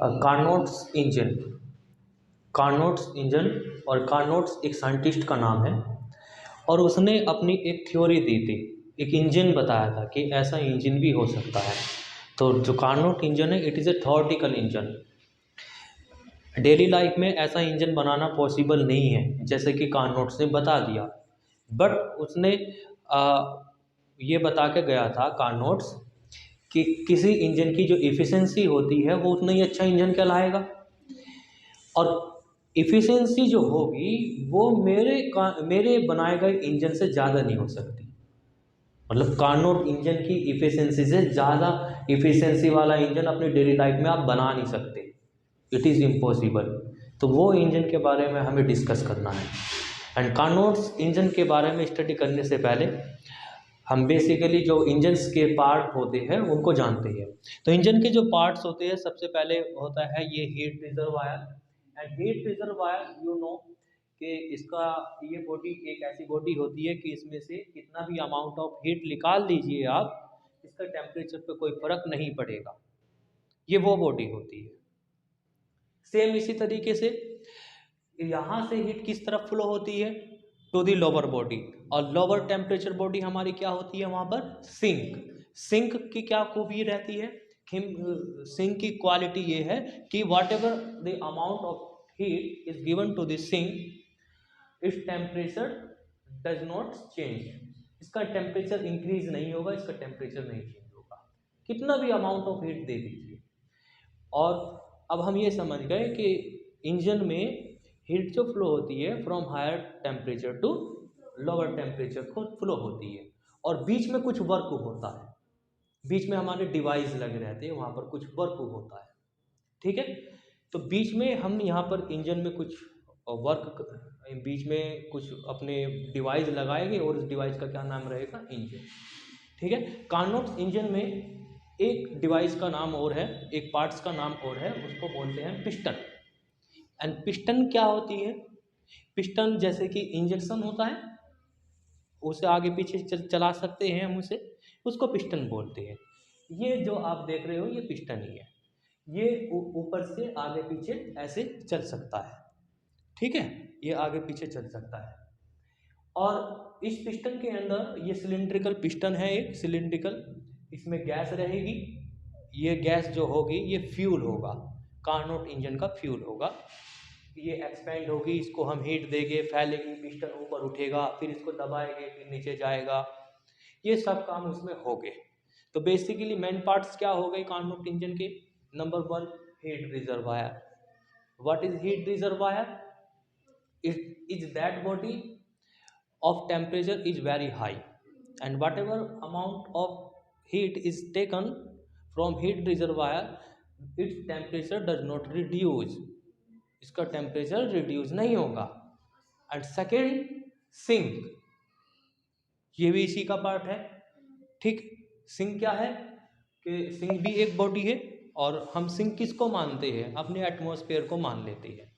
Carnot's engine. Carnot's engine और Carnot's एक scientist का नाम है और उसने अपनी एक थ्योरी दी थी, एक इंजन बताया था कि ऐसा इंजन भी हो सकता है। तो जो कार्नोट इंजन है it is a theoretical engine. Daily life में ऐसा इंजन बनाना पॉसिबल नहीं है जैसे कि कार्नोट्स ने बता दिया, बट उसने ये बता के गया था कार्नोट्स कि किसी इंजन की जो इफ़िशेंसी होती है वो उतना ही अच्छा इंजन कहलाएगा और इफ़िशेंसी जो होगी वो मेरे बनाए गए इंजन से ज़्यादा नहीं हो सकती। मतलब कार्नोट इंजन की इफ़िशेंसी से ज़्यादा इफ़िशेंसी वाला इंजन अपनी डेली लाइफ में आप बना नहीं सकते, इट इज़ इम्पॉसिबल। तो वो इंजन के बारे में हमें डिस्कस करना है। एंड कार्नोट्स इंजन के बारे में स्टडी करने से पहले हम बेसिकली जो इंजन्स के पार्ट होते हैं उनको जानते हैं। तो इंजन के जो पार्ट्स होते हैं सबसे पहले होता है ये heat reservoir. And heat reservoir you know कि इसका ये बॉडी एक ऐसी बॉडी होती है कि इसमें से कितना भी अमाउंट ऑफ हीट निकाल लीजिए आप, इसका टेम्परेचर पे कोई फर्क नहीं पड़ेगा। ये वो बॉडी होती है। सेम इसी तरीके से यहाँ से हीट किस तरफ फ्लो होती है, टू दी लोअर बॉडी, और लोअर टेम्परेचर बॉडी हमारी क्या होती है वहाँ पर, सिंक। सिंक की क्या खूबी रहती है, सिंक की क्वालिटी ये है कि whatever the amount of heat is given to the sink, इस टेम्परेचर डज नॉट चेंज। इसका टेम्परेचर इंक्रीज नहीं होगा, इसका टेम्परेचर नहीं चेंज होगा, कितना भी अमाउंट ऑफ हीट दे दीजिए। और अब हम ये समझ गए कि इंजन में हीट जो फ्लो होती है from higher temperature to lower temperature को फ्लो होती है और बीच में कुछ वर्क होता है, बीच में हमारे डिवाइस लगे रहते हैं, वहाँ पर कुछ वर्क होता है। ठीक है, तो बीच में हम यहाँ पर इंजन में कुछ वर्क, बीच में कुछ अपने डिवाइस लगाएंगे और उस डिवाइस का क्या नाम रहेगा, इंजन। ठीक है, कार्नोट्स इंजन में एक डिवाइस का नाम और है, एक पार्ट्स का नाम और है, उसको बोलते हैं पिस्टन। एंड पिस्टन क्या होती है, पिस्टन जैसे कि इंजेक्शन होता है, उसे आगे पीछे चला सकते हैं हम उसे, उसको पिस्टन बोलते हैं। ये जो आप देख रहे हो ये पिस्टन ही है, ये ऊपर से आगे पीछे ऐसे चल सकता है। ठीक है, ये आगे पीछे चल सकता है। और इस पिस्टन के अंदर ये सिलिंड्रिकल पिस्टन है, एक सिलिंड्रिकल, इसमें गैस रहेगी। ये गैस जो होगी ये फ्यूल होगा, कार्नोट इंजन का फ्यूल होगा। ये एक्सपेंड होगी, इसको हम हीट देंगे, फैलेगी, पिस्टन ऊपर उठेगा, फिर इसको दबाएंगे, फिर नीचे जाएगा, ये सब काम उसमें हो गए। तो बेसिकली मेन पार्ट्स क्या हो गए कार्नोट इंजन के, number 1 heat reservoir. What is heat reservoir, it is that body of temperature is very high and whatever amount of heat is taken from heat reservoir, its temperature does not reduce, इसका temperature reduce नहीं होगा। And second sink, ये भी इसी का part है। ठीक, sink क्या है कि सिंक भी एक बॉडी है और हम सिंक किसको मानते हैं, अपने एटमॉस्फेयर को मान लेते हैं,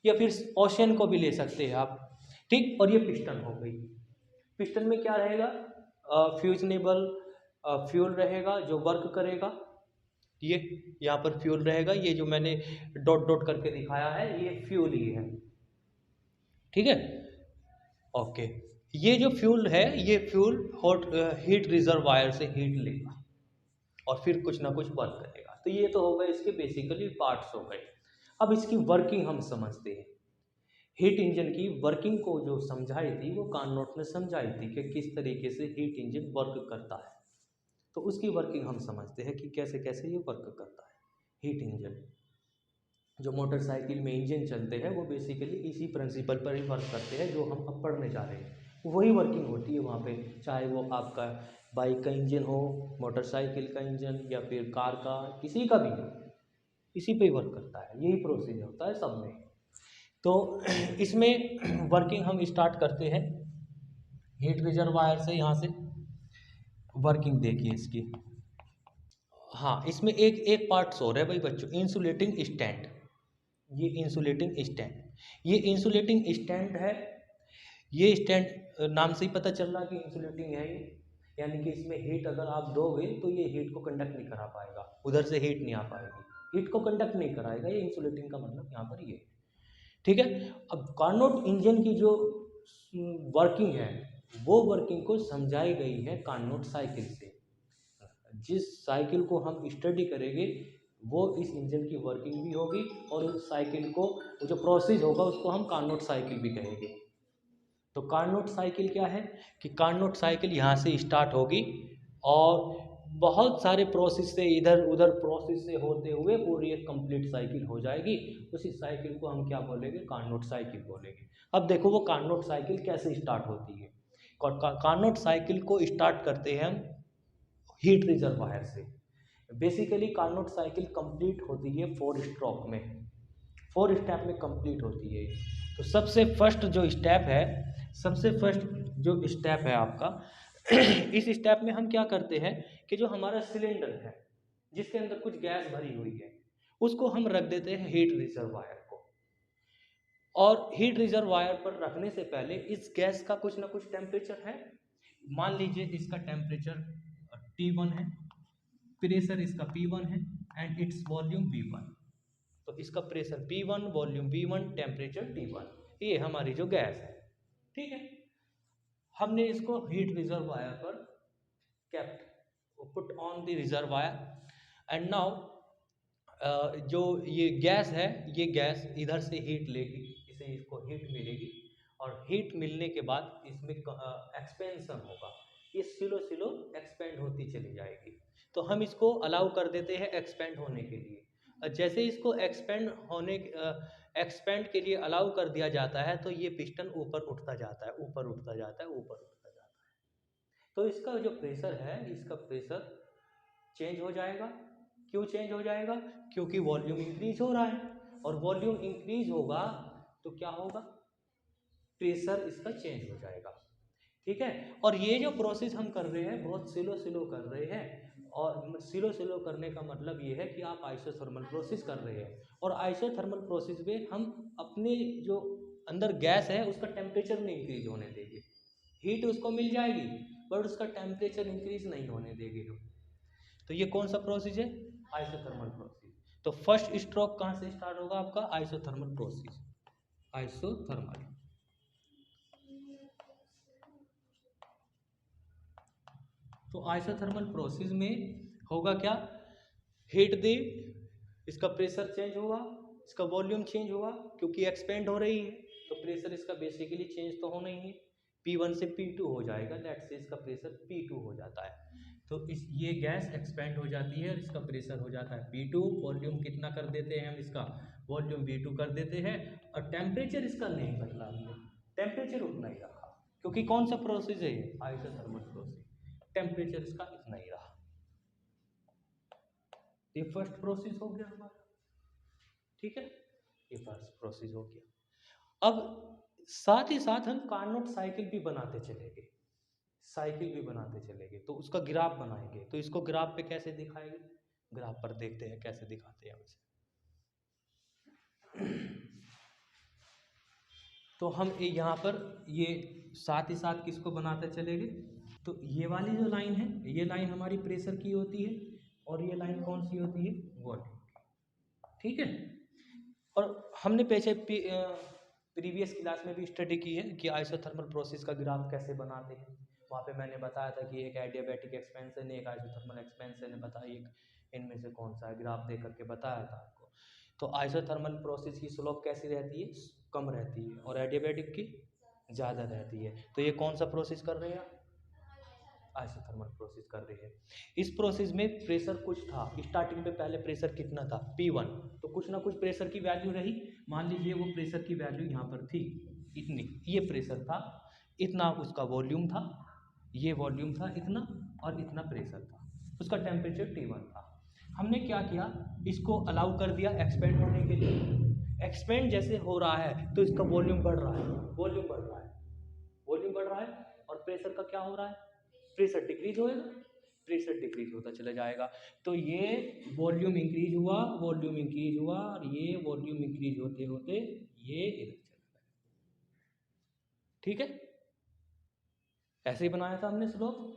या फिर ओशन को भी ले सकते हैं आप। ठीक, और ये पिस्टन हो गई। पिस्टन में क्या रहेगा, फ्यूजनेबल फ्यूल रहेगा जो वर्क करेगा, ये यहाँ पर फ्यूल रहेगा, ये जो मैंने डॉट डॉट करके दिखाया है ये फ्यूल ही है। ठीक है, ओके, ये जो फ्यूल है ये फ्यूल हॉट हीट रिजर्वायर से हीट लेगा और फिर कुछ ना कुछ वर्क करेगा। तो ये तो हो गए इसके बेसिकली पार्ट्स हो गए। अब इसकी वर्किंग हम समझते हैं। हीट इंजन की वर्किंग को जो समझाई थी वो कार्नोट ने समझाई थी कि किस तरीके से हीट इंजन वर्क करता है। तो उसकी वर्किंग हम समझते हैं कि कैसे कैसे ये वर्क करता है। हीट इंजन, जो मोटरसाइकिल में इंजन चलते हैं वो बेसिकली इसी प्रिंसिपल पर ही वर्क करते हैं जो हम अब पढ़ने जा रहे हैं, वही वर्किंग होती है वहाँ पे, चाहे वो आपका बाइक का इंजन हो, मोटरसाइकिल का इंजन, या फिर कार का, किसी का भी हो, इसी पे ही वर्क करता है, यही प्रोसीजर होता है सब में। तो इसमें वर्किंग हम स्टार्ट करते हैं हीट रिजर्वायर से। यहाँ से वर्किंग देखिए इसकी। हाँ, इसमें एक एक पार्ट्स और है भाई बच्चों, इंसुलेटिंग स्टैंड। ये इंसुलेटिंग स्टैंड, ये इंसुलेटिंग स्टैंड है। ये स्टैंड नाम से ही पता चल रहा है कि इंसुलेटिंग है ये, यानी कि इसमें हीट अगर आप दोगे तो ये हीट को कंडक्ट नहीं करा पाएगा, उधर से हीट नहीं आ पाएगी। हीट को कंडक्ट नहीं कराएगा, ये इंसुलेटिंग का मतलब यहाँ पर ये है। ठीक है। अब कार्नोट इंजन की जो वर्किंग है वो वर्किंग को समझाई गई है कार्नोट साइकिल से। जिस साइकिल को हम स्टडी करेंगे वो इस इंजन की वर्किंग भी होगी, और उस साइकिल को जो प्रोसेस होगा उसको हम कार्नोट साइकिल भी कहेंगे। तो कार्नोट साइकिल क्या है कि कार्नोट साइकिल यहाँ से स्टार्ट होगी और बहुत सारे प्रोसेस से इधर उधर प्रोसेस से होते हुए पूरी एक कंप्लीट साइकिल हो जाएगी। उसी साइकिल को हम क्या बोलेंगे, कार्नोट साइकिल बोलेंगे। अब देखो वो कार्नोट साइकिल कैसे स्टार्ट होती है। कार्नोट साइकिल को स्टार्ट करते हैं हम हीट रिजर्वायर से। बेसिकली कार्नोट साइकिल कंप्लीट होती है 4 स्ट्रोक में, 4 स्टेप में कंप्लीट होती है। तो सबसे फर्स्ट जो स्टेप है, सबसे फर्स्ट जो स्टेप है आपका इस स्टेप में हम क्या करते हैं कि जो हमारा सिलेंडर है जिसके अंदर कुछ गैस भरी हुई है उसको हम रख देते हैं हीट रिजर्वायर को। और हीट रिजर्वायर पर रखने से पहले इस गैस का कुछ ना कुछ टेम्परेचर है। मान लीजिए इसका टेम्परेचर T1 है, प्रेशर इसका P1 है एंड इट्स वॉल्यूम V1। तो इसका pressure P1, volume V1, temperature T1, ये हमारी जो गैस है। ठीक है, हमने इसको हीट रिजर्वायर पर kept, put on the reservoir and now जो ये गैस है, ये गैस इधर से हीट लेगी, इसे इसको हीट मिलेगी और हीट मिलने के बाद इसमें एक्सपेंशन होगा, ये स्लो स्लो एक्सपेंड होती चली जाएगी। तो हम इसको अलाउ कर देते हैं एक्सपेंड होने के लिए। जैसे इसको एक्सपेंड के लिए अलाउ कर दिया जाता है तो ये पिस्टन ऊपर उठता जाता है, ऊपर उठता जाता है, ऊपर उठता जाता है। तो इसका जो प्रेशर है, इसका प्रेशर चेंज हो जाएगा। क्यों चेंज हो जाएगा? क्योंकि वॉल्यूम इंक्रीज हो रहा है, और वॉल्यूम इंक्रीज होगा तो क्या होगा, प्रेशर इसका चेंज हो जाएगा। ठीक है, और ये जो प्रोसेस हम कर रहे हैं बहुत स्लो स्लो कर रहे हैं, और स्लो स्लो करने का मतलब ये है कि आप आइसोथर्मल प्रोसेस कर रहे हैं, और आइसोथर्मल प्रोसेस में हम अपने जो अंदर गैस है उसका टेम्परेचर नहीं इंक्रीज होने देंगे। हीट उसको मिल जाएगी बट उसका टेम्परेचर इंक्रीज नहीं होने देंगे हम। तो ये कौन सा प्रोसेस है, आइसोथर्मल प्रोसेस। तो फर्स्ट स्ट्रोक कहाँ से स्टार्ट होगा आपका, आइसोथर्मल प्रोसेस, आइसोथर्मल। तो आइसोथर्मल प्रोसेस में होगा क्या, हीट दे, इसका प्रेशर चेंज होगा, इसका वॉल्यूम चेंज होगा, क्योंकि एक्सपेंड हो रही है तो प्रेशर इसका बेसिकली चेंज तो होना ही है, P1 से P2 हो जाएगा, लेट से इसका प्रेशर P2 हो जाता है। तो ये गैस एक्सपेंड हो जाती है और इसका प्रेशर हो जाता है P2, वॉल्यूम कितना कर देते हैं हम, इसका वॉल्यूम V2 कर देते हैं, और टेम्परेचर इसका नहीं बदला हमने, टेम्परेचर उतना ही रखा, क्योंकि कौन सा प्रोसेस है ये, आइसोथर्मल प्रोसेस, टेम्परेचर इसका इतना ही रहा। ये फर्स्ट प्रोसेस हो गया हमारा। ठीक है, ये फर्स्ट प्रोसेस हो गया। अब साथ ही साथ हम कार्नोट साइकिल भी बनाते चलेंगे, साइकिल भी बनाते चलेंगे, तो उसका ग्राफ बनाएंगे। तो इसको ग्राफ पे कैसे दिखाएंगे, ग्राफ पर देखते हैं कैसे दिखाते हैं हम इसे। तो हम यहाँ पर ये साथ ही साथ किसको बनाते चलेंगे, तो ये वाली जो लाइन है, ये लाइन हमारी प्रेशर की होती है, और ये लाइन कौन सी होती है, वॉल्यूम की। ठीक है, और हमने पीछे प्रीवियस क्लास में भी स्टडी की है कि आइसोथर्मल प्रोसेस का ग्राफ कैसे बनाते हैं। वहाँ पे मैंने बताया था कि एक एडियाबैटिक एक्सपेंशन है, एक आइसोथर्मल एक्सपेंशन है, बताइए इनमें से कौन सा है, ग्राफ दे करके बताया था आपको। तो आइसोथर्मल प्रोसेस की स्लोप कैसी रहती है, कम रहती है, और एडियाबैटिक की ज़्यादा रहती है। तो ये कौन सा प्रोसेस कर रहे हैं, आइसोथर्मल प्रोसेस कर रहे हैं। इस प्रोसेस में प्रेशर कुछ था, स्टार्टिंग में पहले प्रेशर कितना था, P1, तो कुछ ना कुछ प्रेशर की वैल्यू रही। मान लीजिए वो प्रेशर की वैल्यू यहाँ पर थी इतनी, ये प्रेशर था, इतना उसका वॉल्यूम था, ये वॉल्यूम था इतना, और इतना प्रेशर था, उसका टेम्परेचर T1 था। हमने क्या किया, इसको अलाउ कर दिया एक्सपेंड होने के लिए। एक्सपेंड जैसे हो रहा है तो इसका वॉल्यूम बढ़ रहा है, वॉल्यूम बढ़ रहा है, वॉल्यूम बढ़ रहा है, और प्रेशर का क्या हो रहा है, प्रेशर डिक्रीज होएगा, प्रेशर डिक्रीज होता चला जाएगा। तो ये वॉल्यूम इंक्रीज हुआ, वॉल्यूम इंक्रीज हुआ, और ये वॉल्यूम इंक्रीज होते होते ये इधर चला गया। ठीक है, ऐसे ही बनाया था हमने स्लोप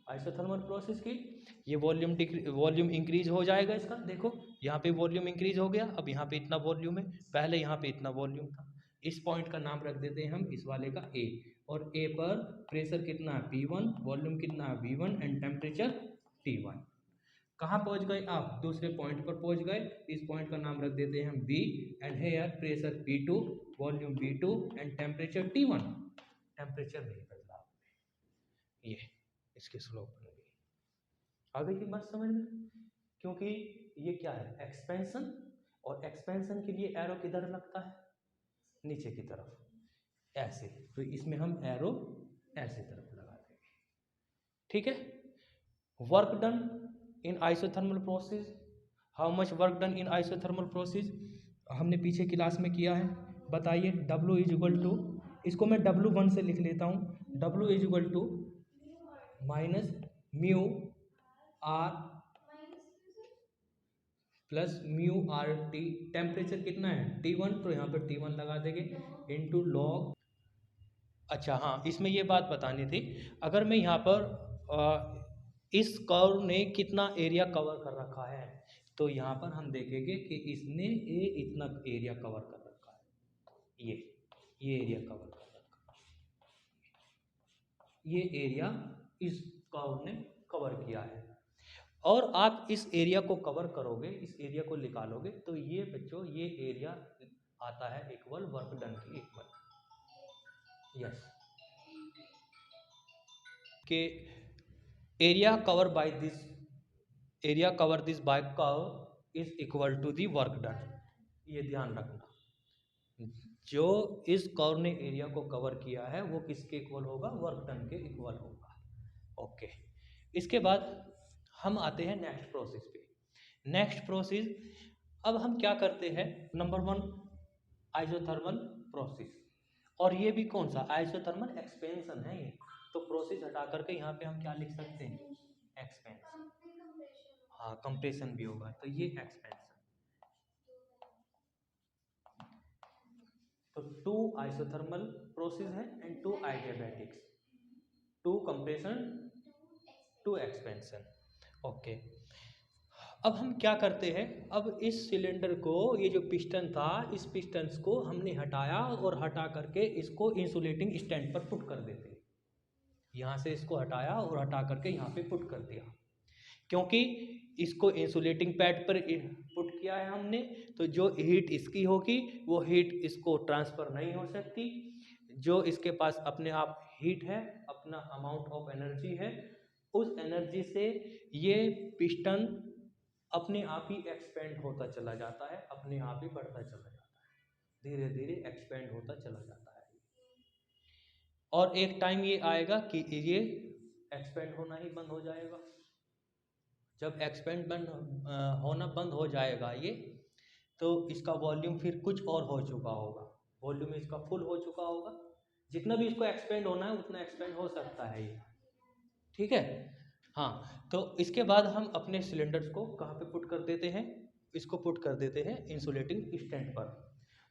आइसोथर्मल प्रोसेस की। ये वॉल्यूम इंक्रीज हो जाएगा इसका, देखो यहाँ पे वॉल्यूम इंक्रीज हो गया, अब यहाँ पे इतना वॉल्यूम है, पहले यहाँ पे इतना वॉल्यूम था। इस पॉइंट का नाम रख देते हैं हम इस वाले का ए, और ए पर प्रेशर कितना है P1, वॉल्यूम कितना है V1 एंड टेम्परेचर T1। कहाँ पहुँच गए आप? दूसरे पॉइंट पर पहुँच गए। इस पॉइंट का नाम रख देते हैं हम B and here pressure P2, volume V2 and temperature T1। Temperature नहीं बदला, ये इसकी स्लोप बन गई। आ गई की बात समझ में? क्योंकि ये क्या है? एक्सपेंशन, और एक्सपेंशन के लिए एरो किधर लगता है? नीचे की तरफ, ऐसे। तो इसमें हम एरो ऐसे तरफ लगा देंगे, ठीक है। Work done in isothermal process, how much work done in isothermal process हमने पीछे क्लास में किया है, बताइए। W इज इक्वल टू, इसको मैं W1 से लिख लेता हूँ, W is equal to minus mu r plus mu r T. Temperature कितना है? T1, तो यहाँ पर T1 लगा देंगे, इनटू लॉग। अच्छा हाँ, इसमें ये बात बतानी थी, अगर मैं यहाँ पर इस कर्व ने कितना एरिया कवर कर रखा है, तो यहाँ पर हम देखेंगे कि इसने इतना एरिया कवर कर रखा है, ये एरिया कवर कर रखा है, ये एरिया इस कर्व ने कवर किया है। और आप इस एरिया को कवर करोगे, इस एरिया को निकालोगे, तो ये बच्चों ये एरिया आता है इक्वल वर्क डन की इक्वल। यस, के area cover by this, area cover this by curve is equal to the work done. ये ध्यान रखना, जो इस कर्व ने एरिया को कवर किया है वो किसके इक्वल होगा? वर्क डन के इक्वल होगा। ओके, इसके बाद हम आते हैं नेक्स्ट प्रोसेस पे। नेक्स्ट प्रोसेस, अब हम क्या करते हैं? नंबर 1 आइसोथर्मल प्रोसेस, और ये भी कौन सा? आइसोथर्मल एक्सपेंशन है ये। तो प्रोसेस हटा करके यहाँ पे हम क्या लिख सकते हैं? एक्सपेंशन। हाँ, कंप्रेशन भी होगा, तो ये एक्सपेंशन। तो 2 आइसोथर्मल प्रोसेस है एंड 2 आइडियाबैटिक्स, 2 कंप्रेशन 2 एक्सपेंशन। ओके, अब हम क्या करते हैं? अब इस सिलेंडर को, ये जो पिस्टन था, इस पिस्टन्स को हमने हटाया और हटा करके इसको इंसुलेटिंग स्टैंड पर पुट कर देते हैं। यहाँ से इसको हटाया और हटा करके यहाँ पे पुट कर दिया, क्योंकि इसको इंसुलेटिंग पैड पर पुट किया है हमने, तो जो हीट इसकी होगी वो हीट इसको ट्रांसफ़र नहीं हो सकती। जो इसके पास अपने आप हीट है, अपना अमाउंट ऑफ एनर्जी है, उस एनर्जी से ये पिस्टन अपने आप ही एक्सपेंड होता चला जाता है, अपने आप ही बढ़ता चला जाता है, धीरे धीरे एक्सपेंड होता चला जाता है। और एक टाइम ये आएगा कि ये एक्सपेंड होना ही बंद हो जाएगा। जब एक्सपेंड होना बंद हो जाएगा ये, तो इसका वॉल्यूम फिर कुछ और हो चुका होगा, वॉल्यूम इसका फुल हो चुका होगा, जितना भी इसको एक्सपेंड होना है उतना एक्सपेंड हो सकता है ये, ठीक है। हाँ, तो इसके बाद हम अपने सिलेंडर्स को कहाँ पे पुट कर देते हैं? इसको पुट कर देते हैं इंसुलेटिंग स्टैंड पर,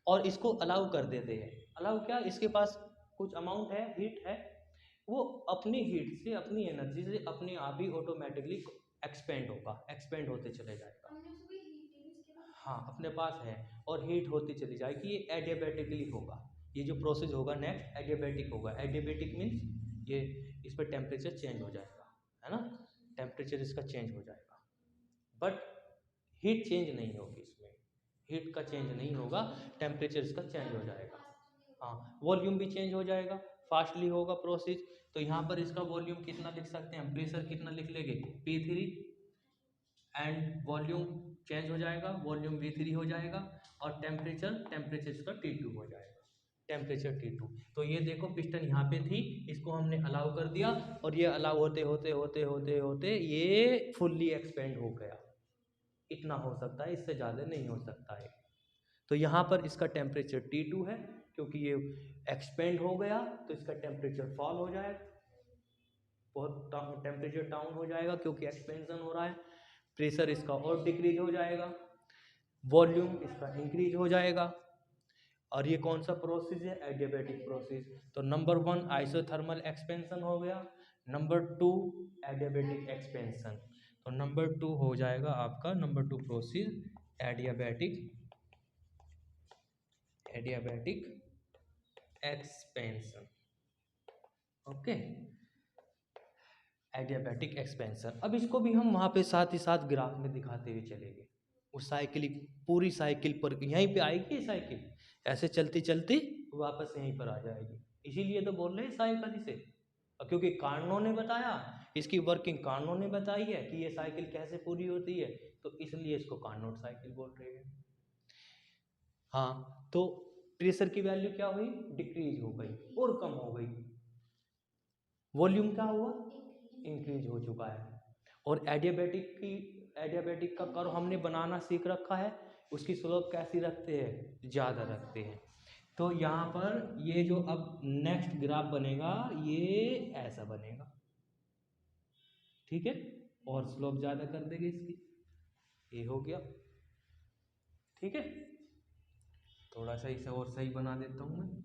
और इसको अलाउ कर देते हैं। अलाउ क्या? इसके पास कुछ अमाउंट है, हीट है, वो अपनी हीट से, अपनी एनर्जी से अपने आप ही ऑटोमेटिकली एक्सपेंड होगा, एक्सपेंड होते चले जाएगा। हाँ, अपने पास है और हीट होती चली जाएगी, ये एडियाबैटिकली होगा। ये जो प्रोसेस होगा नेक्स्ट एडियाबैटिक होगा। एडियाबैटिक मीन्स ये इस पर टेम्परेचर चेंज हो जाएगा, है ना, टेम्परेचर इसका चेंज हो जाएगा, बट हीट चेंज नहीं होगी, इसमें हीट का चेंज नहीं होगा, टेम्परेचर इसका चेंज हो जाएगा। हाँ, वॉल्यूम भी चेंज हो जाएगा, फास्टली होगा प्रोसेस। तो यहाँ पर इसका वॉल्यूम कितना लिख सकते हैं हम? प्रेशर कितना लिख लेंगे? P3 एंड वॉल्यूम चेंज हो जाएगा, वॉल्यूम V3 हो जाएगा, और टेम्परेचर इसका T2 हो जाएगा, टेम्परेचर T2। तो ये देखो पिस्टन यहाँ पे थी, इसको हमने अलाउ कर दिया, और ये अलाउ होते होते होते होते होते ये फुल्ली एक्सपेंड हो गया। इतना हो सकता है, इससे ज़्यादा नहीं हो सकता है। तो यहाँ पर इसका टेम्परेचर T2 है, क्योंकि ये एक्सपेंड हो गया तो इसका टेम्परेचर फॉल हो जाएगा, बहुत टेम्परेचर डाउन हो जाएगा, क्योंकि एक्सपेंशन हो रहा है। प्रेशर इसका और डिक्रीज हो जाएगा, वॉल्यूम इसका इंक्रीज हो जाएगा। और ये कौन सा प्रोसेस है? Adiabatic process. तो नंबर 1 आइसोथर्मल एक्सपेंशन हो गया, नंबर 2 एडियाबैटिक एक्सपेंशन। तो नंबर 2 हो जाएगा आपका, number 2 process adiabatic expansion. Okay, adiabatic expansion. अब इसको भी हम वहाँ पे साथ ही साथ ग्राफ में दिखाते हुए चलेंगे। वो साइकिल पूरी साइकिल पर यहीं पे आएगी, साइकिल ऐसे चलती चलती वापस यहीं पर आ जाएगी। इसीलिए तो बोल रहे हैं साइकिल इसे, क्योंकि कार्नो ने बताया, इसकी वर्किंग कार्नो ने बताई है कि ये साइकिल कैसे पूरी होती है, तो इसलिए इसको कार्नोट साइकिल बोल रहे हैं। हाँ, तो प्रेशर की वैल्यू क्या हुई, डिक्रीज हो गई और कम हो गई। वॉल्यूम क्या हुआ, इंक्रीज हो चुका है। और एडियाबैटिक का कर्व हमने बनाना सीख रखा है, उसकी स्लोप कैसी रखते हैं, ज़्यादा रखते हैं। तो यहाँ पर ये जो अब नेक्स्ट ग्राफ बनेगा ये ऐसा बनेगा, ठीक है, और स्लोप ज़्यादा कर देंगे इसकी, ये हो गया, ठीक है। थोड़ा सा इसे और सही बना देता हूँ मैं।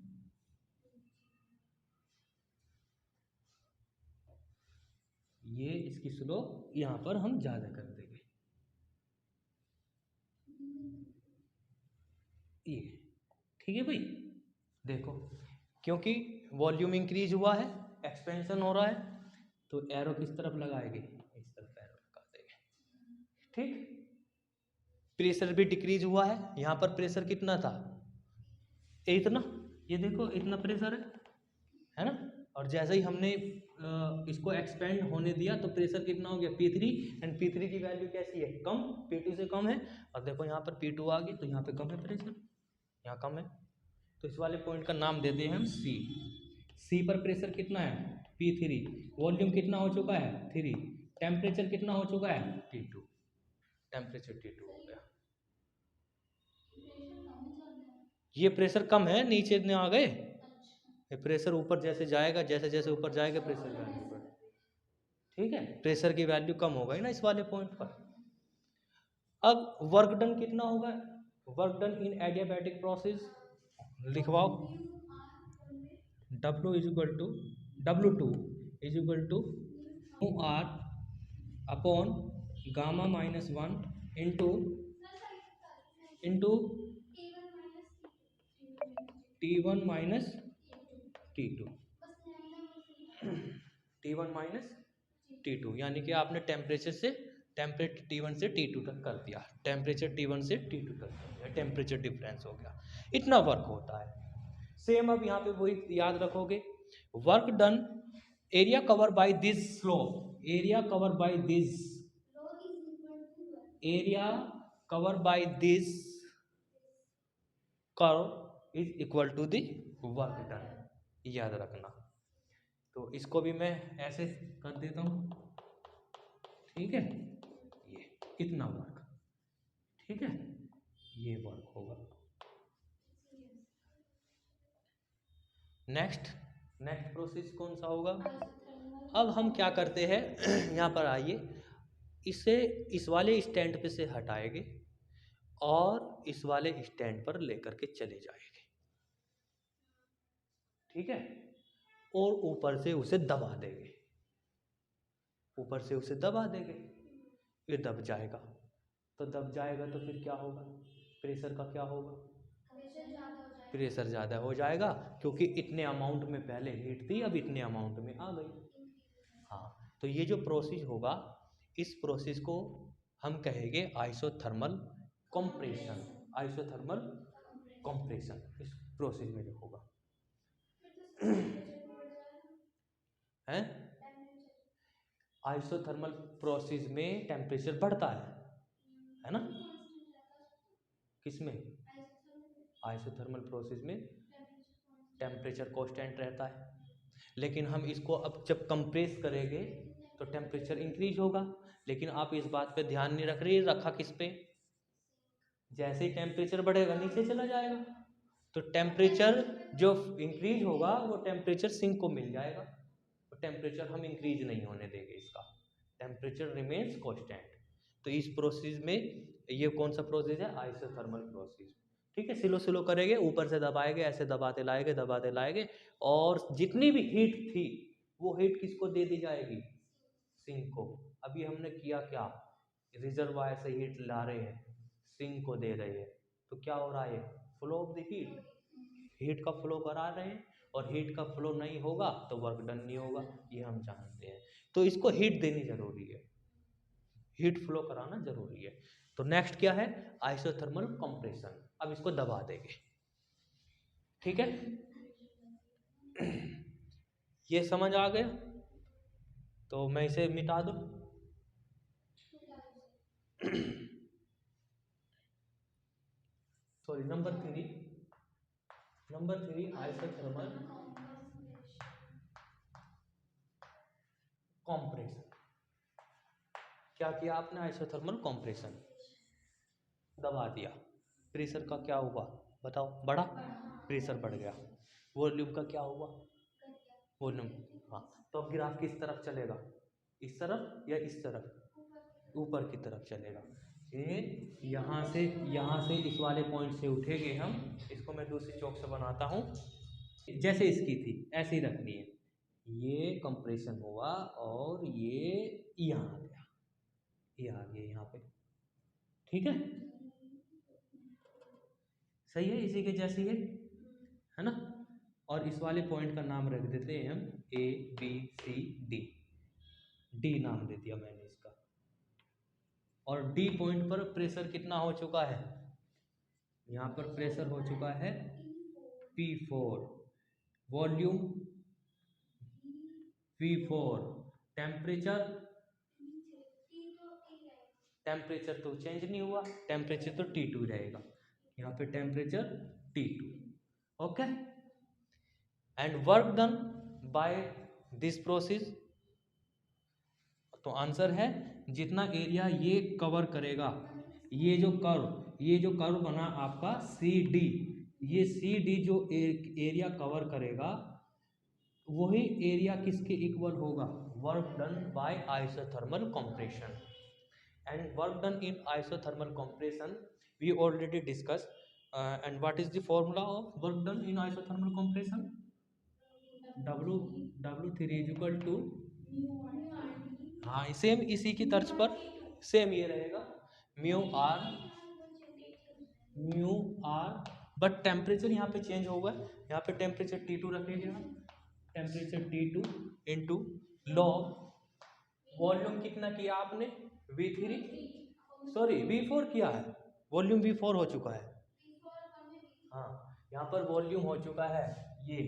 ये इसकी स्लोप यहाँ पर हम ज़्यादा कर देंगे, ये, ठीक है भाई। देखो, क्योंकि वॉल्यूम इंक्रीज हुआ है, एक्सपेंशन हो रहा है, तो एरो किस तरफ लगाएंगे, इस तरफ एरो लगा देंगे, ठीक। प्रेशर भी डिक्रीज हुआ है, यहाँ पर प्रेशर कितना था, इतना, ये देखो इतना प्रेशर है ना। और जैसे ही हमने इसको एक्सपेंड होने दिया तो प्रेशर कितना हो गया, P3, एंड P3 की वैल्यू कैसी है, कम, P2 से कम है। और देखो यहाँ पर P2 आ गई तो यहाँ पे कम है प्रेशर, यहाँ कम है, तो इस वाले पॉइंट का नाम देते हैं हम C। C पर प्रेशर कितना है, P3, वॉल्यूम कितना हो चुका है 3, टेम्परेचर कितना हो चुका है T2, टेम्परेचर T2 हो गया। ये प्रेशर कम है, नीचे इतने आ गए, ये प्रेशर ऊपर जैसे जाएगा, जैसे जैसे ऊपर जाएगा प्रेशर वैल्यू बढ़, ठीक है, प्रेशर की वैल्यू कम हो गई ना इस वाले पॉइंट पर। अब वर्क डन कितना होगा, work done in adiabatic process लिखवाओ, W is equal to W2 is equal to R upon gamma -1 into T1 minus T2, T1 minus T2, यानी कि आपने टेम्परेचर T1 से T2 तक कर दिया, टेम्परेचर T1 से T2 तक कर दिया, टेम्परेचर डिफरेंस हो गया, इतना वर्क होता है। सेम अब यहाँ पे वही याद रखोगे, work done, area cover by this slope, area cover by this, area cover by this curve is equal to the work done, याद रखना। तो इसको भी मैं ऐसे कर देता हूँ, ठीक है, ये इतना वर्क, ठीक है, ये वर्क होगा। नेक्स्ट प्रोसेस कौन सा होगा, अब हम क्या करते हैं यहाँ पर आइए, इसे इस वाले स्टैंड पे से हटाएंगे और इस वाले स्टैंड पर लेकर के चले जाएंगे, ठीक है, और ऊपर से उसे दबा देंगे, ऊपर से उसे दबा देंगे, ये दब जाएगा, तो दब जाएगा तो फिर क्या होगा, प्रेशर का क्या होगा, प्रेशर ज़्यादा हो जाएगा, क्योंकि इतने अमाउंट में पहले हीट थी, अब इतने अमाउंट में आ गई। हाँ, तो ये जो प्रोसेस होगा, इस प्रोसेस को हम कहेंगे आइसोथर्मल कंप्रेशन, आइसोथर्मल कंप्रेशन इस प्रोसेस में जो होगा है। आइसोथर्मल प्रोसेस में टेम्परेचर बढ़ता है ना, किसमें, आइसोथर्मल प्रोसेस में टेम्परेचर कांस्टेंट रहता है, लेकिन हम इसको अब जब कंप्रेस करेंगे तो टेम्परेचर इंक्रीज होगा, लेकिन आप इस बात पे ध्यान नहीं रख रहे, रखा किस पे, जैसे ही टेम्परेचर बढ़ेगा नीचे चला जाएगा, तो टेम्परेचर जो इंक्रीज होगा वो टेम्परेचर सिंक को मिल जाएगा, तो टेम्परेचर हम इंक्रीज नहीं होने देंगे, इसका टेम्परेचर रिमेन्स कांस्टेंट। तो इस प्रोसेस में ये कौन सा प्रोसेस है, आइसोथर्मल प्रोसेस, ठीक है। स्लो स्लो करेंगे, ऊपर से दबाएंगे, ऐसे दबाते लाएंगे, और जितनी भी हीट थी वो हीट किसको दे दी जाएगी, सिंक को। अभी हमने किया क्या, रिजर्वायर से हीट ला रहे हैं सिंक को दे रही है, तो क्या हो रहा है, फ्लो ऑफ द हीट का फ्लो करा रहे हैं, और हीट का फ्लो नहीं होगा तो वर्क डन नहीं होगा, ये हम जानते हैं। तो इसको हीट देनी जरूरी है, हीट फ्लो कराना जरूरी है। तो नेक्स्ट क्या है, आइसोथर्मल कंप्रेशन। अब इसको दबा देंगे, ठीक है। ये समझ आ गया, तो मैं इसे मिटा दूं। Sorry, number three isothermal compression. क्या किया आपने, आइसोथर्मल कंप्रेशन दबा दिया, प्रेशर का क्या हुआ बताओ, बढ़ा, प्रेशर बढ़ गया, वॉल्यूम का क्या हुआ, वॉल्यूम, हाँ। तो अब ग्राफ किस तरफ चलेगा, इस तरफ या इस तरफ, ऊपर की तरफ चलेगा। ये यहाँ से इस वाले पॉइंट से उठेंगे हम, इसको मैं दूसरी चौक से बनाता हूँ, जैसे इसकी थी ऐसे ही रखनी है। ये कंप्रेशन हुआ और ये यहाँ आ गया, ये आ गया यहाँ पे, ठीक है, सही है, इसी के जैसी है ना। और इस वाले पॉइंट का नाम रख देते हैं हम A B C D, D नाम दे दिया मैंने इसका। और डी पॉइंट पर प्रेशर कितना हो चुका है, यहाँ पर प्रेशर हो चुका है P4, वॉल्यूम V4, टेम्परेचर तो चेंज नहीं हुआ, टेम्परेचर तो T2 रहेगा, यहाँ पे temperature T2, okay. And work done by this process, तो आंसर है जितना एरिया ये कवर करेगा, ये जो कर्व बना आपका CD, ये CD जो एरिया कवर करेगा वही एरिया किसके इक्वल होगा, work done by isothermal compression. And work done in isothermal compression we already discuss, and what is the formula of work done in isothermal compression, W3 is equal to, हाँ same इसी की तर्ज पर same ये रहेगा, mu R, but temperature यहाँ पे change होगा, यहाँ पे टेम्परेचर T2 रखेंगे हम, temperature T2 into log volume कितना किया आपने, V3, सॉरी V4 किया है, वॉल्यूम V4 हो चुका है, हाँ यहाँ पर वॉल्यूम हो चुका है ये,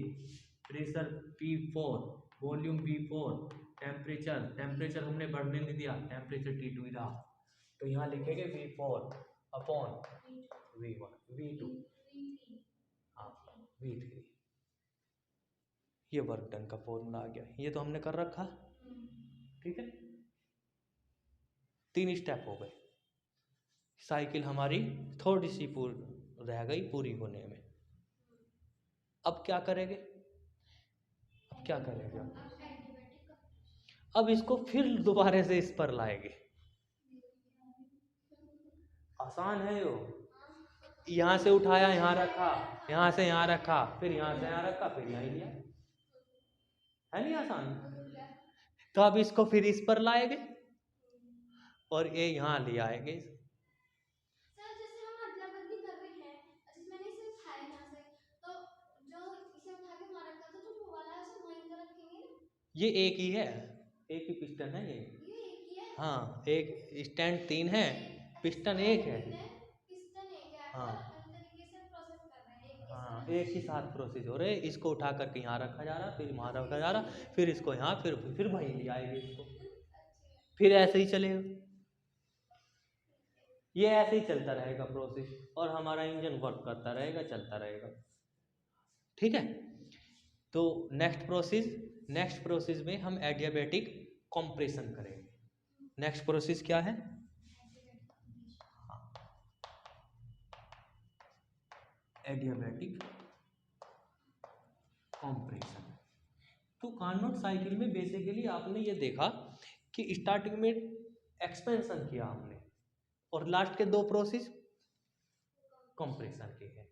pressure P4, volume V4, temperature हमने बढ़ने नहीं दिया, टेम्परेचर T2 ही रहा, तो यहाँ लिखेंगे V4 अपॉन V1 V2, हाँ V3, ये वर्क डन का फॉर्मूला आ गया, ये तो हमने कर रखा, ठीक है। 3 स्टेप हो गए, साइकिल हमारी थोड़ी सी रह गई पूरी होने में। अब क्या करेंगे, अब इसको फिर दोबारा से इस पर लाएंगे, आसान है यो, यहाँ से उठाया यहाँ रखा, यहाँ से यहाँ रखा, फिर यहाँ से यहाँ रखा, फिर यहाँ लिया, है नहीं आसान। तो अब इसको फिर इस पर लाएंगे और ये यहाँ ले आएंगे, ये एक ही है, एक ही पिस्टन है ये, हाँ एक स्टैंड 3 है, पिस्टन एक है, हाँ हाँ एक ही साथ प्रोसेस हो रहे, इसको उठा करके यहाँ रखा जा रहा, फिर वहाँ रखा जा रहा, फिर इसको यहाँ, फिर वहीं ले आएंगे इसको, फिर ऐसे ही चलेगा, ये ऐसे ही चलता रहेगा प्रोसेस, और हमारा इंजन वर्क करता रहेगा, चलता रहेगा, ठीक है। तो नेक्स्ट प्रोसेस में हम एडियाबैटिक कंप्रेशन करेंगे। नेक्स्ट प्रोसेस क्या है, एडियाबैटिक कंप्रेशन। तो कार्नोट साइकिल में बेसिकली आपने ये देखा कि स्टार्टिंग में एक्सपेंशन किया हमने, और लास्ट के 2 प्रोसेस कंप्रेशन के हैं,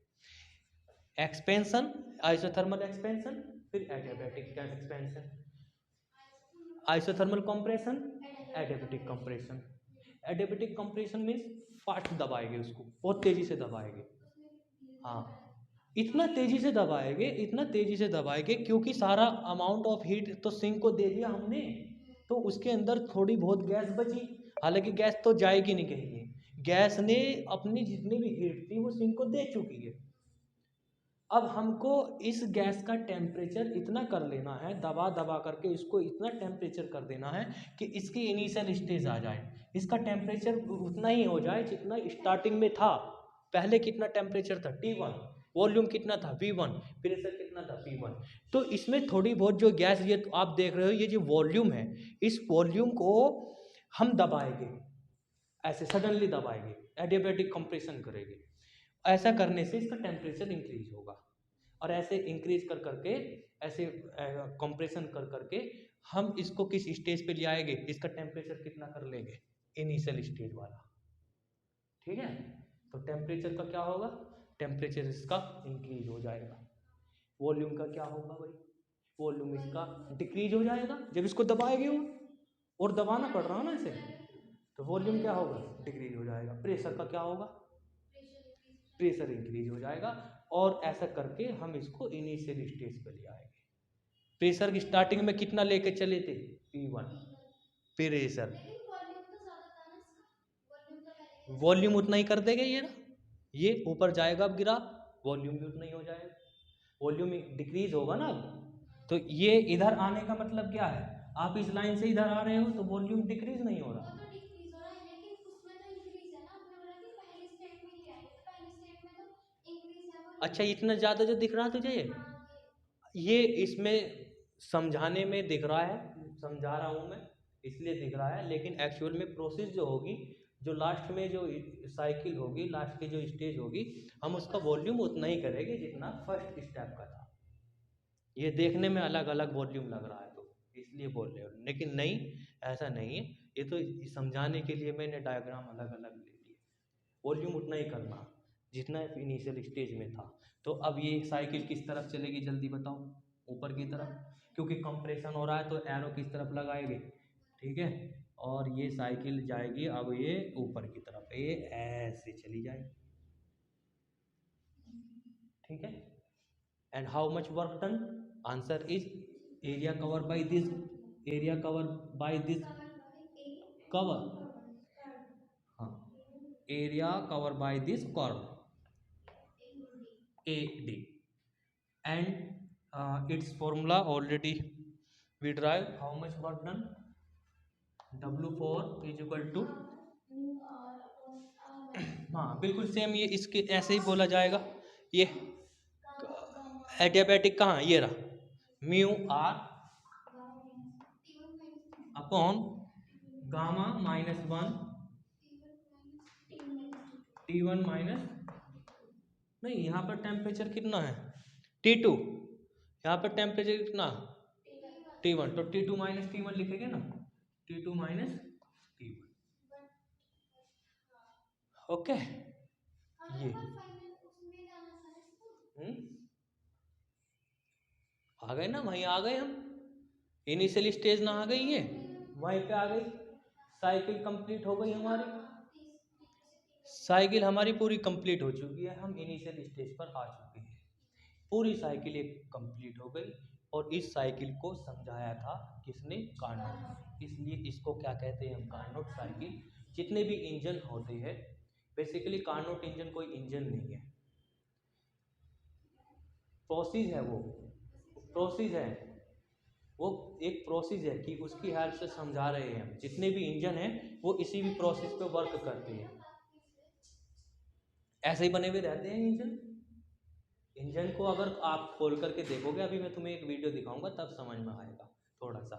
एक्सपेंशन आइसोथर्मल एक्सपेंशन, फिर adiabatic expansion, isothermal compression, adiabatic compression. Adiabatic compression means fast दबाएंगे उसको, बहुत तेजी से दबाएंगे। हाँ, इतना तेजी से दबाएंगे, इतना तेजी से दबाएंगे क्योंकि सारा अमाउंट ऑफ हीट तो सिंक को दे दिया हमने, तो उसके अंदर थोड़ी बहुत गैस बची। हालांकि गैस तो जाएगी नहीं कहीं, गैस ने अपनी जितनी भी हीट थी वो सिंक को दे चुकी है। अब हमको इस गैस का टेम्परेचर इतना कर लेना है, दबा दबा करके इसको इतना टेम्परेचर कर देना है कि इसकी इनिशियल स्टेज आ जाए। इसका टेम्परेचर उतना ही हो जाए जितना स्टार्टिंग में था। पहले कितना टेम्परेचर था T1, वॉल्यूम कितना था V1, प्रेशर कितना था P1। तो इसमें थोड़ी बहुत जो गैस, ये आप देख रहे हो, ये जो वॉल्यूम है, इस वॉल्यूम को हम दबाएंगे, ऐसे सडनली दबाएंगे, एडियाबैटिक कंप्रेशन करेंगे। ऐसा करने से इसका टेम्परेचर इंक्रीज होगा, और ऐसे इंक्रीज कर करके, ऐसे कंप्रेशन कर करके हम इसको किस स्टेज पे ले आएंगे, इसका टेम्परेचर कितना कर लेंगे, इनिशियल स्टेज वाला। ठीक है, तो टेम्परेचर का क्या होगा, टेम्परेचर इसका इंक्रीज हो जाएगा। वॉल्यूम का क्या होगा भाई, वॉल्यूम इसका डिक्रीज हो जाएगा जब इसको दबाएंगे वो, और दबाना पड़ रहा है ना इसे, तो वॉल्यूम क्या होगा, डिक्रीज हो जाएगा। प्रेशर का क्या होगा, प्रेशर इंक्रीज हो जाएगा। और ऐसा करके हम इसको इनिशियल स्टेज पे ले आएंगे। प्रेशर की स्टार्टिंग में कितना लेके चले थे, P1 प्रेशर, वॉल्यूम उतना ही कर देंगे ये ना, ये ऊपर जाएगा अब ग्राफ, वॉल्यूम भी उतना ही हो जाएगा, वॉल्यूम डिक्रीज होगा ना अब। तो ये इधर आने का मतलब क्या है, आप इस लाइन से इधर आ रहे हो तो वॉल्यूम डिक्रीज नहीं हो रहा। अच्छा, इतना ज़्यादा जो दिख रहा है तुझे, ये इसमें समझाने में दिख रहा है, समझा रहा हूँ मैं इसलिए दिख रहा है, लेकिन एक्चुअल में प्रोसेस जो होगी, जो लास्ट में जो साइकिल होगी, लास्ट की जो स्टेज होगी, हम उसका वॉल्यूम उतना ही करेंगे जितना फर्स्ट स्टेप का था। ये देखने में अलग अलग वॉल्यूम लग रहा है तो इसलिए बोल रहे हो, लेकिन नहीं, ऐसा नहीं है। ये तो समझाने के लिए मैंने डायग्राम अलग अलग ले लिए। वॉल्यूम उतना ही करना जितना इनिशियल स्टेज में था। तो अब ये साइकिल किस तरफ चलेगी जल्दी बताओ, ऊपर की तरफ, क्योंकि कंप्रेशन हो रहा है तो एरो किस तरफ लगाएंगे, ठीक है। और ये साइकिल जाएगी अब ये ऊपर की तरफ, ये ऐसे चली जाएगी, ठीक है। And how much work done, answer is area cover by this, area cover by this cover, हाँ, area cover by this curve AD, and its formula already we derive, how much work done, W4 is equal to, हाँ बिल्कुल same, ये इसके ऐसे ही बोला जाएगा। ये adiabatic कहाँ, ये रहा, mu r upon gamma -1 T1 minus, नहीं यहाँ पर टेम्परेचर कितना है T2, यहाँ पर टेम्परेचर कितना T1, तो T2 माइनस T1 लिखेंगे ना, T2 माइनस T1, ओके। ये आ गए ना, वहीं आ गए हम, इनिशियल स्टेज ना आ गई, ये वहीं पे आ गई, साइकिल कंप्लीट हो गई हमारी, साइकिल हमारी पूरी कंप्लीट हो चुकी है, हम इनिशियल स्टेज पर आ चुके हैं, पूरी साइकिल एक कंप्लीट हो गई। और इस साइकिल को समझाया था किसने, कार्नोट, इसलिए इसको क्या कहते हैं हम, कार्नोट साइकिल। जितने भी इंजन होते हैं, बेसिकली कार्नोट इंजन कोई इंजन नहीं है, प्रोसेस है, वो प्रोसेस है, वो एक प्रोसेस है कि उसकी हेल्प से समझा रहे हैं हम। जितने भी इंजन हैं वो इसी भी प्रोसेस पे वर्क करते हैं, ऐसे ही बने हुए रहते हैं इंजन। इंजन को अगर आप खोल करके देखोगे, अभी मैं तुम्हें एक वीडियो दिखाऊंगा तब समझ में आएगा थोड़ा सा।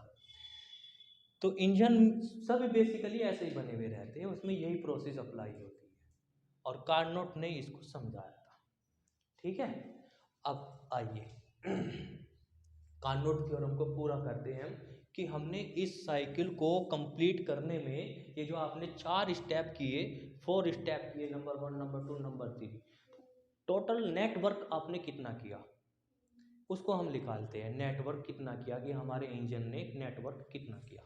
तो इंजन सब बेसिकली ऐसे ही बने हुए रहते हैं, उसमें यही प्रोसेस अप्लाई होती है, और कार्नोट ने इसको समझाया था, ठीक है। अब आइए कार्नोट थ्योरम को पूरा करते हैं हम, कि हमने इस साइकिल को कंप्लीट करने में ये जो आपने 4 स्टेप किए, 4 स्टेप किए, number 1, number 2, number 3, total network आपने कितना किया उसको हम निकालते हैं। नेटवर्क कितना किया, कि हमारे इंजन ने नेटवर्क कितना किया।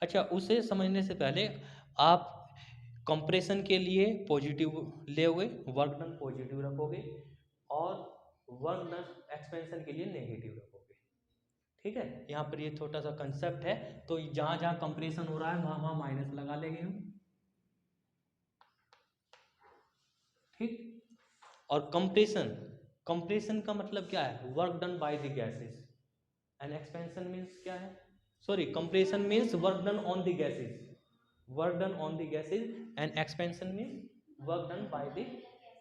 अच्छा, उसे समझने से पहले आप कंप्रेशन के लिए पॉजिटिव ले हुए वर्क डन पॉजिटिव रखोगे और वर्क डन एक्सपेंशन के लिए नेगेटिव रखोगे। ठीक है, यहाँ पर ये छोटा सा कंसेप्ट है। तो जहाँ जहाँ कंप्रेशन हो रहा है वहाँ वहाँ माइनस लगा लेंगे हम। ठीक, और कंप्रेशन का मतलब क्या है? Work done by the gases and expansion means क्या है? Sorry, compression means work done on the gases, work done on the gases and expansion means work done by the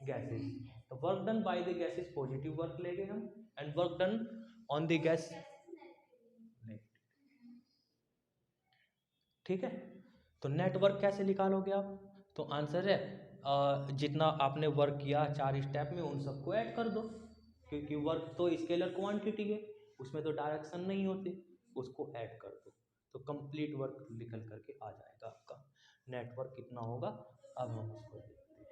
gases. तो work done by the gases positive work लेंगे हम and work done on the gas negative. ठीक है, तो network कैसे निकालोगे आप? तो आंसर है जितना आपने वर्क किया 4 स्टेप में उन सबको ऐड कर दो, क्योंकि वर्क तो स्केलर क्वांटिटी है, उसमें तो डायरेक्शन नहीं होती, उसको ऐड कर दो तो कंप्लीट वर्क निकल करके आ जाएगा। आपका नेटवर्क कितना होगा अब हम उसको देखते हैं।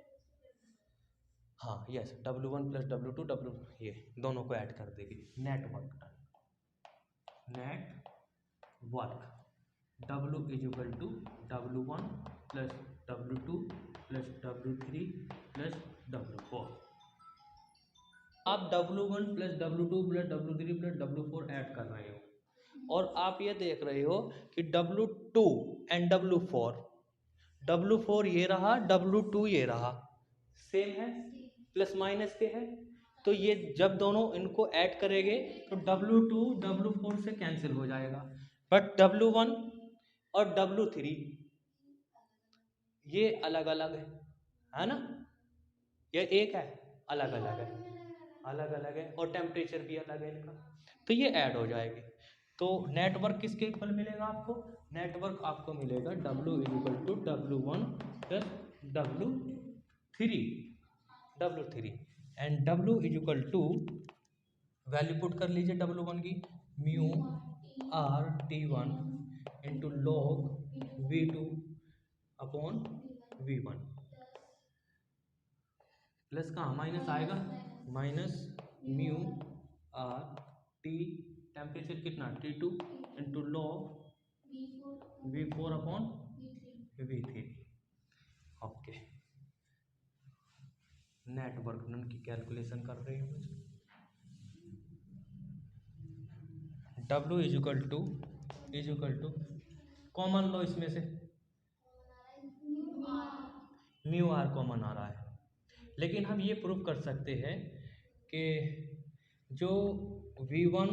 हाँ यस, W1 + W2 ये दोनों को ऐड कर देंगे। Network W = W1 + W2 + W3 + W4। आप W1 + W2 + W3 + W4 add कर रहे हो और आप ये देख रहे हो कि W2 एंड W4 ये रहा, W2 ये रहा, सेम है, प्लस माइनस के है। तो ये जब दोनों इनको ऐड करेंगे तो W2 W4 से कैंसिल हो जाएगा, बट W1 और W3 ये अलग अलग है ना, ये एक है, अलग अलग है और टेम्परेचर भी अलग है इनका, तो ये ऐड हो जाएगी। तो नेटवर्क किसके इक्वल मिलेगा आपको? नेटवर्क आपको मिलेगा W = W1 + W3 and W = value put कर लीजिए W1 की, μR/T1 × log V2/V1 प्लस कहाँ माइनस आएगा, -μR/T टेम्परेचर कितना T2 × log V4/V3। Okay, network done की कैलकुलेशन कर रहे हैं। W = कॉमन लो इसमें से, μR कॉमन आ रहा है, लेकिन हम ये प्रूव कर सकते हैं कि जो V1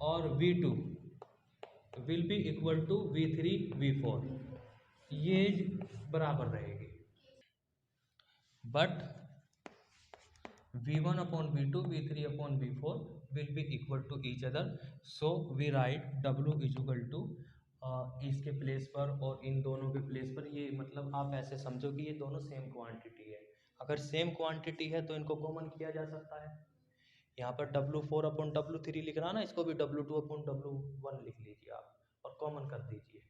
और V2 will be equal to V3 V4, ये बराबर रहेगी, but V1/V2 V3/V4 will be equal to each other, so we write W = इसके प्लेस पर और इन दोनों के प्लेस पर, ये मतलब आप ऐसे समझो कि ये दोनों सेम क्वांटिटी है। अगर सेम क्वांटिटी है तो इनको कॉमन किया जा सकता है। यहाँ पर W4/W3 लिख रहा ना, इसको भी W2/W1 लिख लीजिए आप और कॉमन कर दीजिए।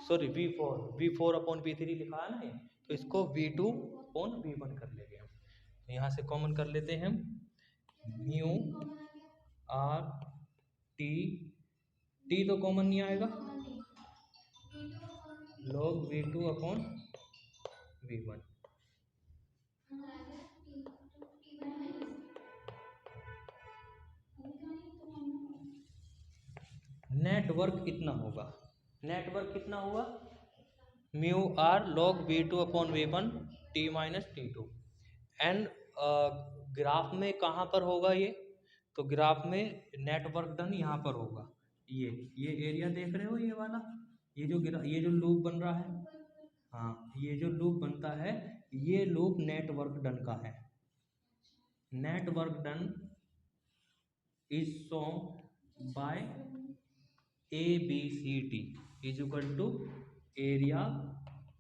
सॉरी, V4/V3 लिखा है ना ये, तो इसको V2/V1 कर लेंगे हम। तो यहाँ से कॉमन कर लेते हैं हम, μR/T तो कॉमन नहीं आएगा, log V2/V1। नेटवर्क कितना होगा? नेटवर्क कितना हुआ? μR log V2/V1 T - T2 and graph में कहाँ पर होगा ये? तो ग्राफ में नेटवर्क डन यहाँ पर होगा। ये एरिया देख रहे हो, ये वाला, ये जो लूप बन रहा है, हाँ ये जो लूप बनता है, ये लूप नेटवर्क डन का है। Network done is shown by ABCD = area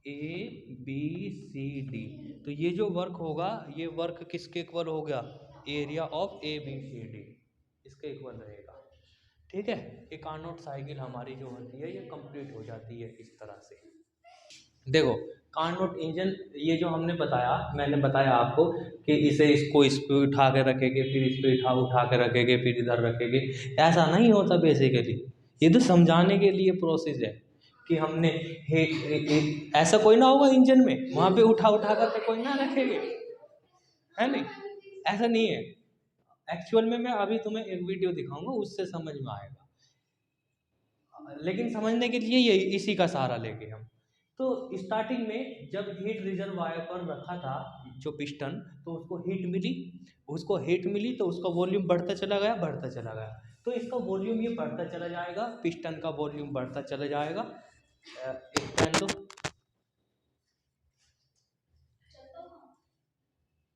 ABCD। तो ये जो वर्क होगा, ये वर्क किसके इक्वल हो गया? एरिया ऑफ ABCD, इसके इक्वल रहेगा। ठीक है, ये कार्नोट साइकिल हमारी जो होती है ये कंप्लीट हो जाती है इस तरह से। देखो कार्नोट इंजन, ये जो हमने बताया, मैंने बताया आपको कि इसको इस पे उठा के रखेंगे, फिर इस पे उठा के रखेंगे, फिर इधर रखेंगे, ऐसा नहीं होता बेसिकली। ये तो समझाने के लिए प्रोसेस है कि हमने ऐसा कोई ना होगा इंजन में, वहाँ पे उठा उठा करके कोई ना रखेंगे, है नहीं, ऐसा नहीं है। एक्चुअल में मैं अभी तुम्हें एक वीडियो दिखाऊंगा, उससे समझ में आएगा, लेकिन समझने के लिए यही इसी का सहारा लेंगे हम। तो स्टार्टिंग में जब हीट रिजर्वायर पर रखा था जो पिस्टन, तो उसको हीट मिली तो उसका वॉल्यूम बढ़ता चला गया, बढ़ता चला गया। तो इसका वॉल्यूम ये बढ़ता चला जाएगा, पिस्टन का वॉल्यूम बढ़ता चला जाएगा। एक पेन दो,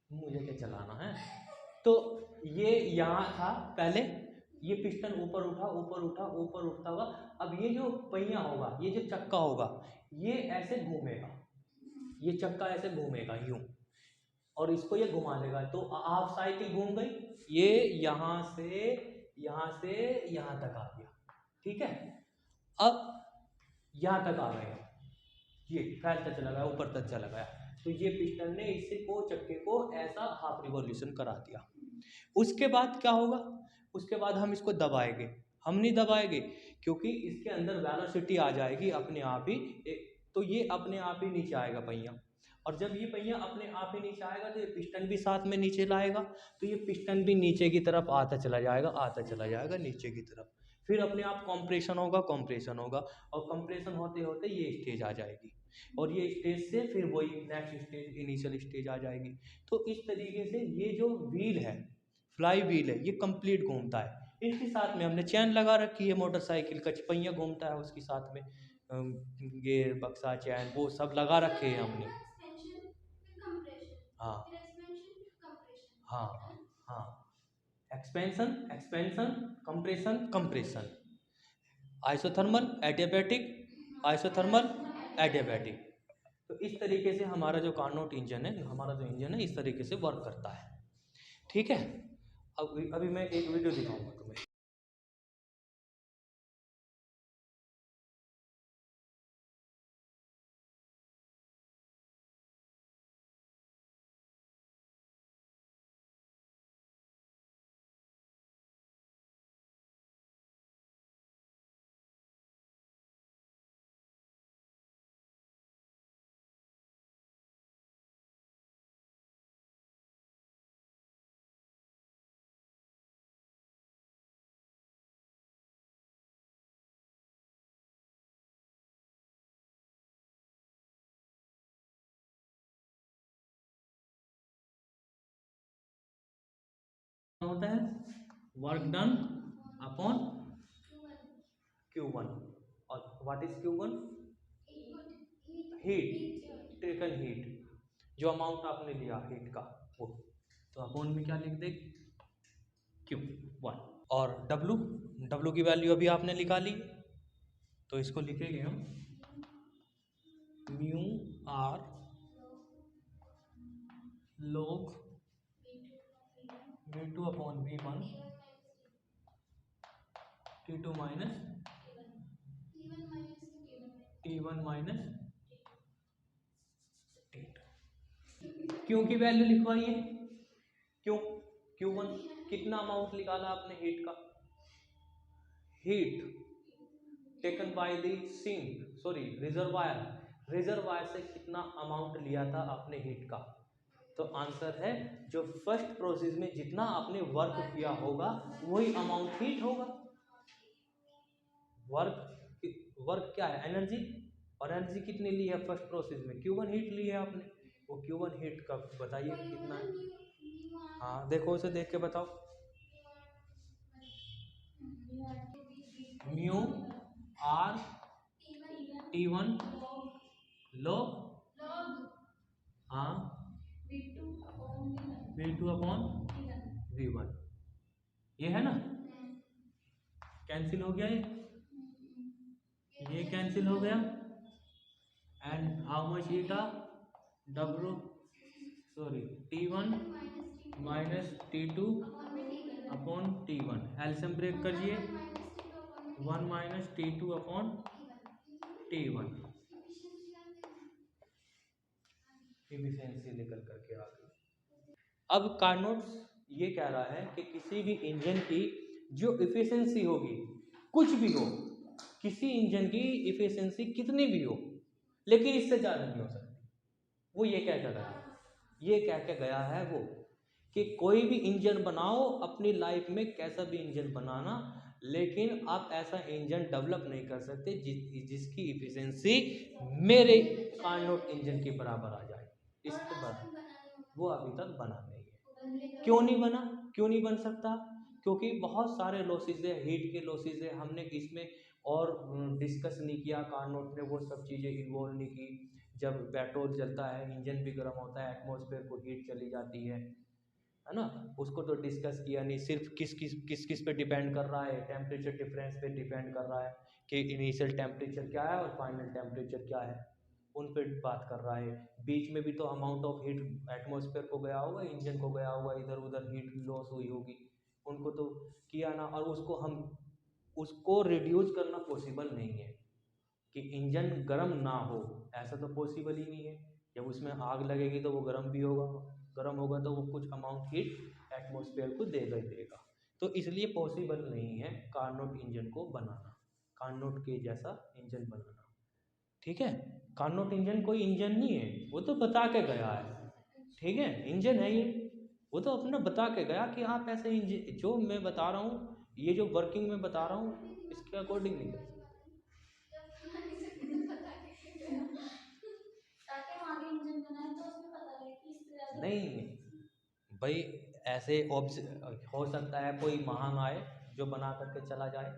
मुझे क्या चलाना है। तो ये यहाँ था पहले, ये पिस्टन ऊपर उठा ऊपर उठा ऊपर उठता हुआ, अब ये जो पहिया होगा, ये जो चक्का होगा, ये ऐसे घूमेगा, ये चक्का ऐसे घूमेगा यूं, और इसको ये घुमा देगा। तो हाफ साइकिल घूम गई, ये यहाँ से यहाँ तक आ गया, ठीक है। अब यहाँ तक आ गया, ये फैलता चला गया, ऊपर तक चला गया। तो ये पिस्टन ने इसे को चक्के को ऐसा हाफ रिवॉल्यूशन करा दिया। उसके बाद क्या होगा, उसके बाद हम इसको दबाएंगे, हम नहीं दबाएंगे क्योंकि इसके अंदर वेलोसिटी आ जाएगी अपने आप ही। तो ये अपने आप ही नीचे आएगा पहिया, और जब ये पहिया अपने आप ही नीचे आएगा तो ये पिस्टन भी साथ में नीचे लाएगा, तो ये पिस्टन भी नीचे की तरफ आता चला जाएगा, आता चला जाएगा नीचे की तरफ। फिर अपने आप कॉम्प्रेशन होगा, कॉम्प्रेशन होगा, और कॉम्प्रेशन होते होते ये स्टेज आ जाएगी, और ये स्टेज से फिर वही नेक्स्ट स्टेज, इनिशियल स्टेज आ जाएगी। तो इस तरीके से ये जो व्हील है, फ्लाई व्हील है, ये कंप्लीट घूमता है। इसके साथ में हमने चैन लगा रखी है, मोटरसाइकिल का पहिया घूमता है, उसके साथ में गेयर बक्सा चैन वो सब लगा रखे हैं हमने। हाँ हाँ हाँ, expansion expansion, compression compression, isothermal adiabatic, isothermal adiabatic. तो इस तरीके से हमारा जो कार्नोट इंजन है, हमारा जो इंजन है, इस तरीके से वर्क करता है, ठीक है। अब अभी मैं एक वीडियो दिखाऊंगा तुम्हें। होता है वर्क डन अपॉन Q1, और what is Q1? Heat, taken heat, जो अमाउंट आपने लिया हीट का वो, तो अपॉन में क्या लिख दे, Q1। और W की वैल्यू अभी आपने निकाली, तो इसको लिखेंगे हम mu r log V2 upon V1 T2 minus T1 minus T2। क्यों की वैल्यू लिखवाइए, क्यों Q1 कितना अमाउंट निकाला आपने हीट का, heat taken by the sink, sorry reservoir, reservoir से कितना अमाउंट लिया था आपने हीट का। तो आंसर है जो फर्स्ट प्रोसेस में जितना आपने वर्क किया होगा वही अमाउंट हीट होगा। वर्क क्या है, एनर्जी, और एनर्जी कितनी ली है फर्स्ट प्रोसेस में, Q1 हीट ली है आपने, वो Q1 हीट का बताइए कितना है। हाँ देखो, उसे देख के बताओ, म्यू आर T1 log, हाँ V2 अपॉन V1, ये है ना, कैंसिल हो गया, ये कैंसिल हो गया, and how much eta W, sorry T1 minus T2 upon T1, एल्सियम ब्रेक करिए, 1 minus T2 upon T1, efficiency निकल करके आ गई। अब कार्नोट ये कह रहा है कि किसी भी इंजन की जो इफिशिएंसी होगी, कुछ भी हो, किसी इंजन की इफिशिएंसी कितनी भी हो, लेकिन इससे ज़्यादा नहीं हो सकती। वो ये कह के गया, ये कह के गया है वो कि कोई भी इंजन बनाओ अपनी लाइफ में, कैसा भी इंजन बनाना, लेकिन आप ऐसा इंजन डेवलप नहीं कर सकते जिसकी इफिशिएंसी मेरे कार्नोट इंजन के बराबर आ जाए। इसके बाद वो अभी तक बना नहीं है। क्यों नहीं बना, क्यों नहीं बन सकता? क्योंकि बहुत सारे लॉसेज है, हीट के लॉसेज है, हमने इसमें और डिस्कस नहीं किया, कार्नोट ने वो सब चीज़ें इन्वॉल्व नहीं की। जब पेट्रोल जलता है, इंजन भी गर्म होता है, एटमॉस्फेयर को हीट चली जाती है ना, उसको तो डिस्कस किया नहीं। सिर्फ किस किस पे डिपेंड कर रहा है, टेम्परेचर डिफरेंस पे डिपेंड कर रहा है कि इनिशियल टेम्परेचर क्या है और फाइनल टेम्परेचर क्या है, उन पे बात कर रहा है। बीच में भी तो अमाउंट ऑफ हीट एटमॉस्फेयर को गया होगा, इंजन को गया होगा, इधर उधर हीट लॉस हुई होगी, उनको तो किया ना। और उसको रिड्यूस करना पॉसिबल नहीं है कि इंजन गर्म ना हो, ऐसा तो पॉसिबल ही नहीं है। जब उसमें आग लगेगी तो वो गर्म भी होगा, गर्म होगा तो वो कुछ अमाउंट हीट एटमॉस्फेयर को देगा ही देगा। तो इसलिए पॉसिबल नहीं है कार्नोट इंजन को बनाना, कार्नोट के जैसा इंजन बनाना। ठीक है, कार्नोट इंजन कोई इंजन नहीं है, वो तो बता के गया है। ठीक है, इंजन है ये, वो तो अपना बता के गया कि आप ऐसे इंजन, जो मैं बता रहा हूँ, ये जो वर्किंग में बता रहा हूँ, इसके अकॉर्डिंग नहीं है। नहीं भाई, ऐसे हो सकता है कोई महान आए जो बना करके चला जाए।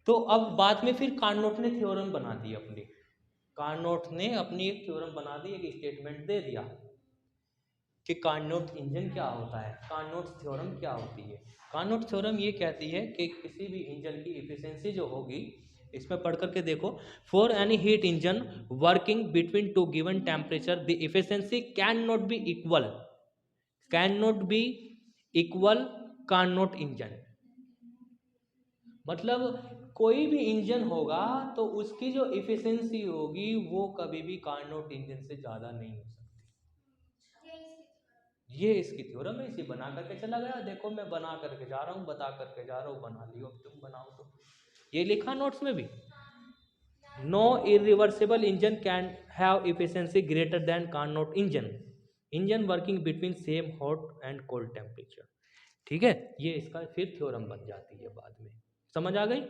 तो अब बाद में फिर कार्नोट ने थ्योरम बना दी अपनी, कार्नोट ने अपनी एक थ्योरम बना दी, एक स्टेटमेंट दे दिया कि कार्नोट इंजन क्या होता है, कार्नोट थ्योरम क्या होती है। कार्नोट थ्योरम ये कहती है कि किसी भी इंजन की इफिशिएंसी जो होगी, इसमें पढ़ करके देखो, for any heat engine working between two given temperature the efficiency can not be equal, can not be equal Carnot engine. मतलब कोई भी इंजन होगा तो उसकी जो इफिशिएंसी होगी वो कभी भी कार्नोट इंजन से ज़्यादा नहीं हो सकती। ये इसकी थ्योरम है, इसे बना करके चला गया। देखो मैं बना करके जा रहा हूँ, बता करके जा रहा हूँ, बना लियो अब तुम बनाओ तो। ये लिखा नोट्स में भी, no irreversible engine can have efficiency greater than Carnot engine, engine working between same hot and cold temperature. ठीक है, ये इसका फिर थ्योरम बन जाती है बाद में। समझ आ गई?